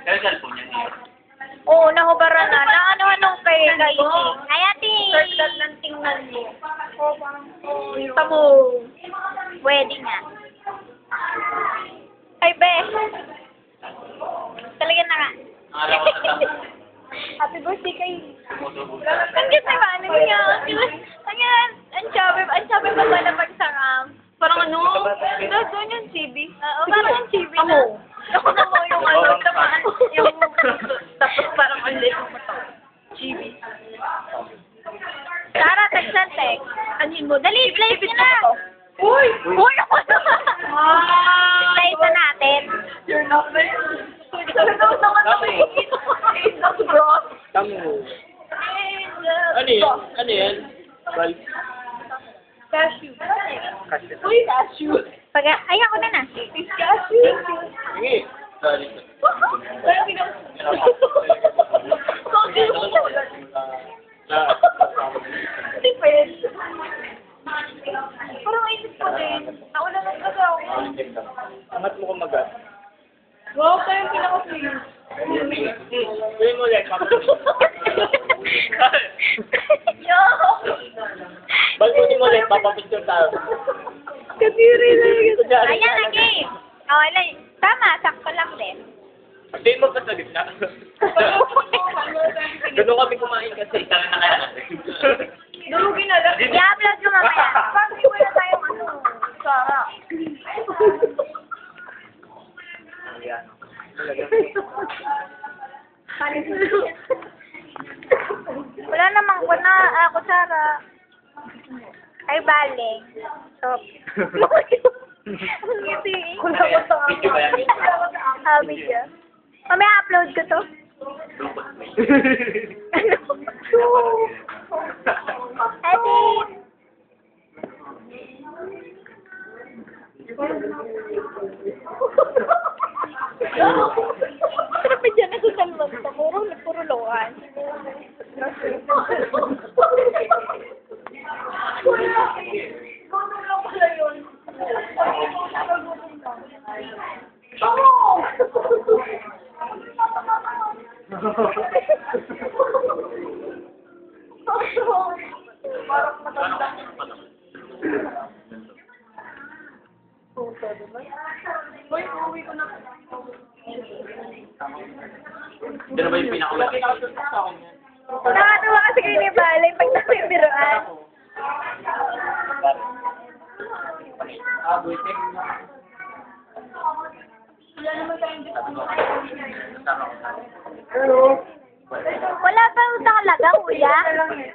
Kaya cellphone niya niya. Oo, nahubaran na. Na ano-anong kay Kaiti. Ay, ate! Circle ng tingnan mo. Oh, parang, Tamo. Wedding nga. Ay, be. Talaga na nga. Akala ko sa tama. happy birthday kay... Ang cute na ba? Ano niya? Ang chubby pa pala pagsarap. Parang ano? Doon yung chibi. Oo, parang ang chibi na. Amo. Ako yung ano, tamaan yung... Tapos parang ang lit mo to. Chibi. Tara, text. Anhin mo. Dali, play mo na. Uy! Uy, ako na. Play na natin. You're not there. It's bro. Tamo. Ano yan? Ano yan? Bal. Cashew. Kasi. Uy, cashew. Ay, ako na na. It's cashew. Sige. Sorry. Parang pinag... Hindi pwede. Parang isip ko din. Nauna lang kasi ako. Angat mo kung magat. Wow, pa yung pinaka-please. Gawin mo ulit. Yo! Balbutin mo ulit. Papapicture tayo. Kadiri na yun. Ayan na, game. Oh, tama, sakto lang din. Hindi mo pa sa gitna. Ganun kami kumain kasi. Tara na kaya natin. Durugin na lang. I-upload ko mamaya. Pag-iwi na tayong ano. Sarap. Ayan. Wala namang kutsara. Ay, baling. Stop. Kulang ko sa Video ba yan? Video. Mamaya upload ko to. Edit! Sarap na dyan na sa salmon. Puro loan. Kulang pala yun. Parang matanda. Uy, uwi ko na. Hindi na ba yung pinakamalaki? Nakatawa kasi kayo ni Balay pag nasibiruan. Buitek. Wala naman tayong Wala pa utang talaga, kuya. lang eh.